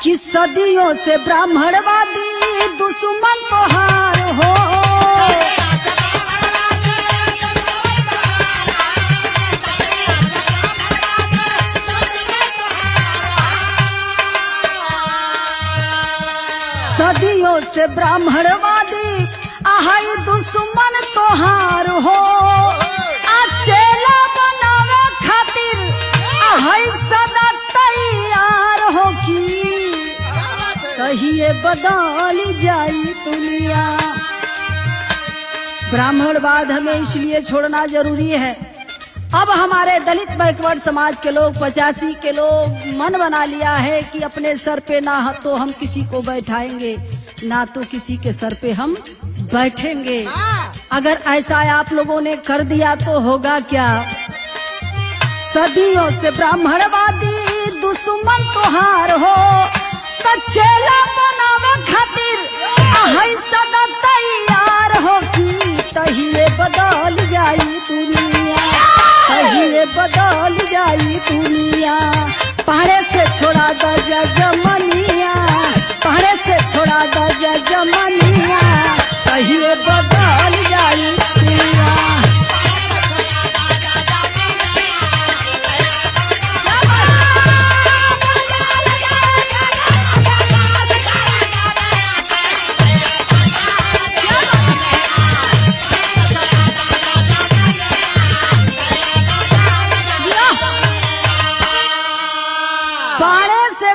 कि सदियों से ब्राह्मणवादी दुश्मन तोहार हो। सदियों से ब्राह्मणवादी आहाई दुश्मन तोहार हो। चेला बनावे खातिर आहाई सदा तैयार हो की कहिए बदल जाई दुनिया। ब्राह्मणवाद हमें इसलिए छोड़ना जरूरी है। अब हमारे दलित बैकवर्ड समाज के लोग 85 के लोग मन बना लिया है कि अपने सर पे ना तो हम किसी को बैठाएंगे ना तो किसी के सर पे हम बैठेंगे। अगर ऐसा आप लोगों ने कर दिया तो होगा क्या। सदियों से ब्राह्मणवादी दुश्मन तोहार हो। तो चेला बनावे खातिर आहै सदा तैयार हो की तहिए बदल जाई दुनिया। तहिए बदल जाई दुनिया। पहाड़े से छोड़ा द जमनिया। पहाड़े से छोड़ा द जमनिया। तहिए बदल जाई दुनिया।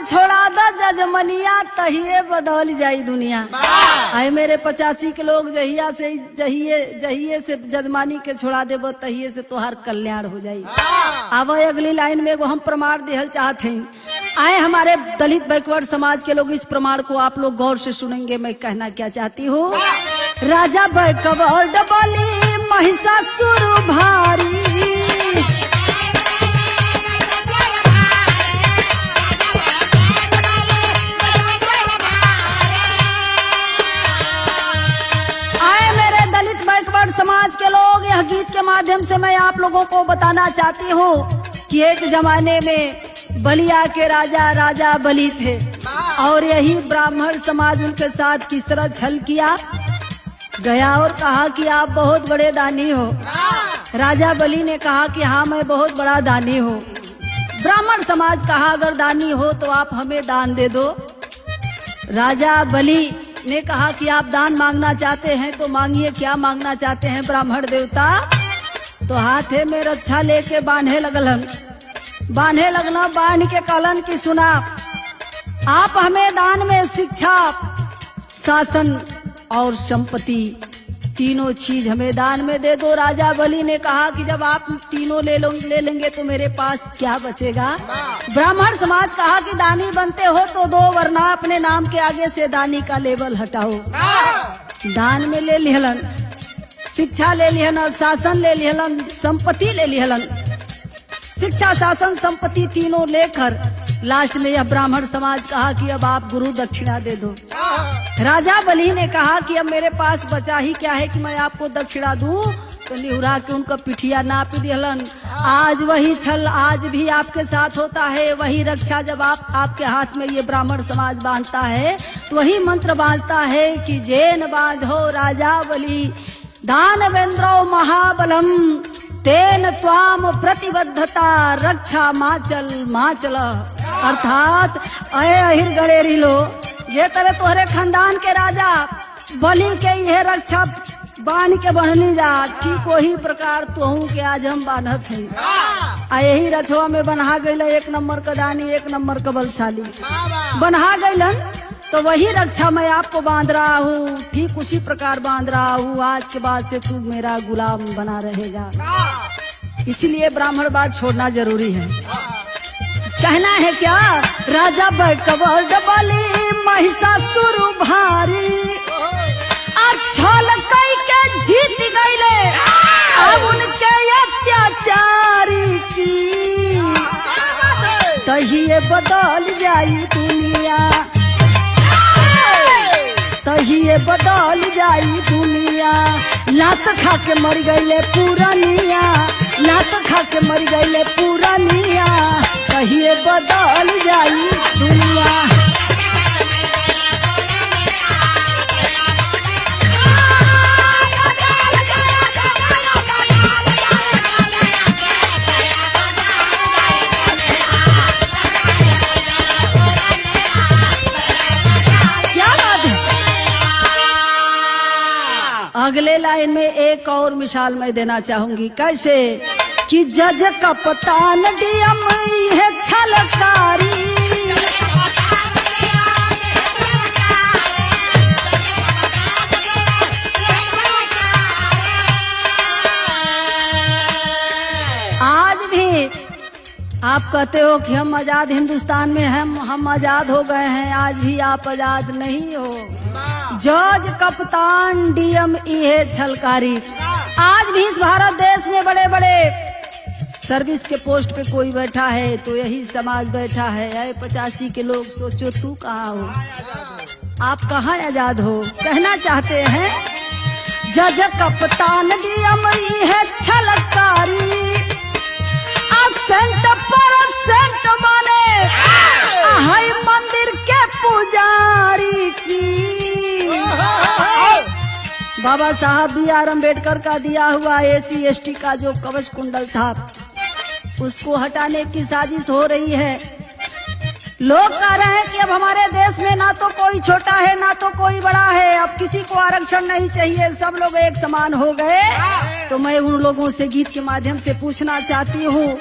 छोड़ा द जजमनिया तहिए बदल जाई दुनिया। आए मेरे 85 के लोग जहिए से जजमानी के छोड़ा देबो तहिए से तोहार कल्याण हो जाई। अब अगली लाइन में हम प्रमाण देहल चाहते हैं। आए हमारे दलित बैकवर्ड समाज के लोग इस प्रमाण को आप लोग गौर से सुनेंगे। मैं कहना क्या चाहती हूँ। राजा बैकवर्ड बली महिषासुर भारी। समाज के लोग यह गीत के माध्यम से मैं आप लोगों को बताना चाहती हूँ कि एक जमाने में बलिया के राजा बलि थे और यही ब्राह्मण समाज उनके साथ किस तरह छल किया गया और कहा कि आप बहुत बड़े दानी हो। राजा बलि ने कहा कि हाँ मैं बहुत बड़ा दानी हूँ। ब्राह्मण समाज कहा अगर दानी हो तो आप हमें दान दे दो। राजा बलि ने कहा कि आप दान मांगना चाहते हैं तो मांगिए, क्या मांगना चाहते हैं ब्राह्मण देवता। तो हाथे में रक्षा लेके बांधे लगलन। बांध के कहलन की सुना आप हमें दान में शिक्षा, शासन और संपत्ति तीनों चीज हमें दान में दे दो। राजा बलि ने कहा कि जब आप तीनों ले लेंगे तो मेरे पास क्या बचेगा। ब्राह्मण समाज कहा कि दानी बनते हो तो दो, वरना अपने नाम के आगे से दानी का लेबल हटाओ। दान में ले लिहलन, शिक्षा ले लिहलन, शासन ले लिहलन, संपत्ति ले लिहलन। शिक्षा, शासन, संपत्ति तीनों लेकर लास्ट में यह ब्राह्मण समाज कहा कि अब आप गुरु दक्षिणा दे दो। राजा बलि ने कहा कि अब मेरे पास बचा ही क्या है कि मैं आपको दक्षिणा दूं। तो निहुरा के उनका पिठिया नाप दिहलन। आज वही छल आज भी आपके साथ होता है। वही रक्षा जब आपके हाथ में ये ब्राह्मण समाज बांधता है तो वही मंत्र बांधता है कि जैन बांधो राजा बलि दानवेंद्रो महाबलम तेन त्वाम प्रतिबद्धता रक्षा माचल। अर्थात अय अहिर गड़ेरी लो जे तरह तोहरे खानदान के राजा बलि के यह रक्षा बांध के बहनी जा, ठीक वही प्रकार तोहू के आज हम बांधत हैं। यही रछवा में बन्हा गई एक नंबर का दानी, एक नंबर का बलशाली बन्हा गईलन। तो वही रक्षा मैं आपको बांध रहा हूँ, ठीक उसी प्रकार बांध रहा हूँ। आज के बाद से तू मेरा गुलाम बना रहेगा। इसलिए ब्राह्मणवाद छोड़ना जरूरी है। कहना है क्या राजा बैकवर्ड बलि महिषासुर भारी छल कई के जीत गईले अब उनके अत्याचारी की तहिए बदल जाई दुनिया। तहिए बदल जाई दुनिया। लात खा के मर गईले पुरानिया, लात खा के मर गईले पुरानिया। तहिए बदल जाई दुनिया। अगले लाइन में एक और मिसाल मैं देना चाहूंगी। कैसे कि जज कप्तान डीएम है छलकारी, आज भी आप कहते हो कि हम आजाद हिंदुस्तान में हम आजाद हो गए हैं, आज भी आप आजाद नहीं हो। जज कप्तान डीएम ये छलकारी, आज भी इस भारत देश में बड़े बड़े सर्विस के पोस्ट पे कोई बैठा है तो यही समाज बैठा है। 85 के लोग सोचो तू कहाँ हो, आप कहाँ आजाद हो, कहना चाहते हैं जज कप्तान डीएम है छलकारी, सेंट पर सेंट माने हाय मंदिर के पुजारी की। बाबा साहब B.R. अम्बेडकर का दिया हुआ SC/ST का जो कवच कुंडल था उसको हटाने की साजिश हो रही है। लोग कह रहे हैं कि अब हमारे देश में ना तो कोई छोटा है ना तो कोई बड़ा है, अब किसी को आरक्षण नहीं चाहिए, सब लोग एक समान हो गए। तो मैं उन लोगों से गीत के माध्यम से पूछना चाहती हूँ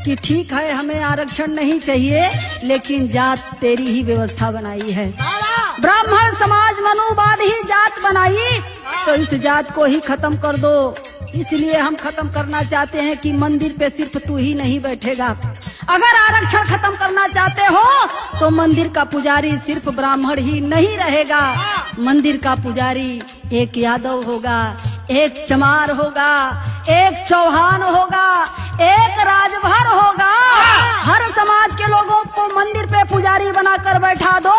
कि ठीक है हमें आरक्षण नहीं चाहिए, लेकिन जात तेरी ही व्यवस्था बनाई है, ब्राह्मण समाज मनुवाद ही जात बनाई, तो इस जात को ही खत्म कर दो। इसलिए हम खत्म करना चाहते हैं कि मंदिर पे सिर्फ तू ही नहीं बैठेगा। अगर आरक्षण खत्म करना चाहते हो तो मंदिर का पुजारी सिर्फ ब्राह्मण ही नहीं रहेगा, मंदिर का पुजारी एक यादव होगा, एक चमार होगा, एक चौहान होगा, एक राजभर होगा। हर समाज के लोगों को मंदिर पे पुजारी बनाकर बैठा दो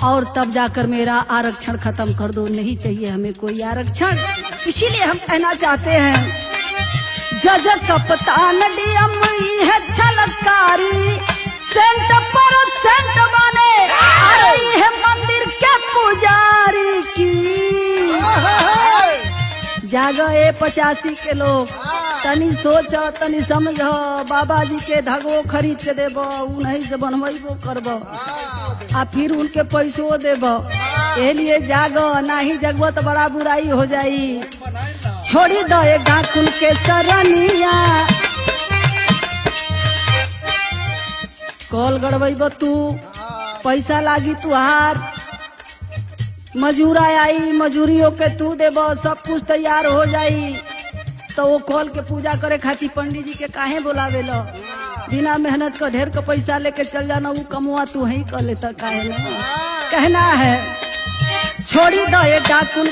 और तब जाकर मेरा आरक्षण खत्म कर दो। नहीं चाहिए हमें कोई आरक्षण। इसीलिए हम कहना चाहते हैं जज कप्तान डीएम है छलकारी, सेंट पर सेंट माने अरे है मंदिर के पुजारी की। जागो 85 के लोग, तनी सोच तनी समझ, बाबा जी के धगो खरीद के देबो, उन्हीं से बनवेबो करबो आ फिर उनके पैसों देबो। ए लिए जागो, नहीं जगबो तो बड़ा बुराई हो जाई। छोड़ी दो एक डाकुन के सरनिया, कॉल गड़बैबो तू, पैसा लागी तुहार, मजूरा आई मजूरियों के तू देबो, सब कुछ तैयार हो जाई। तो वो कॉल के पूजा करे खातिर पंडित जी के काहे बोलावे लो, बिना मेहनत का ढेर का पैसा लेके चल जाना, वो कमुआ तू ही कर लेता काहे ना। कहना है छोड़ी दो ये डाकुन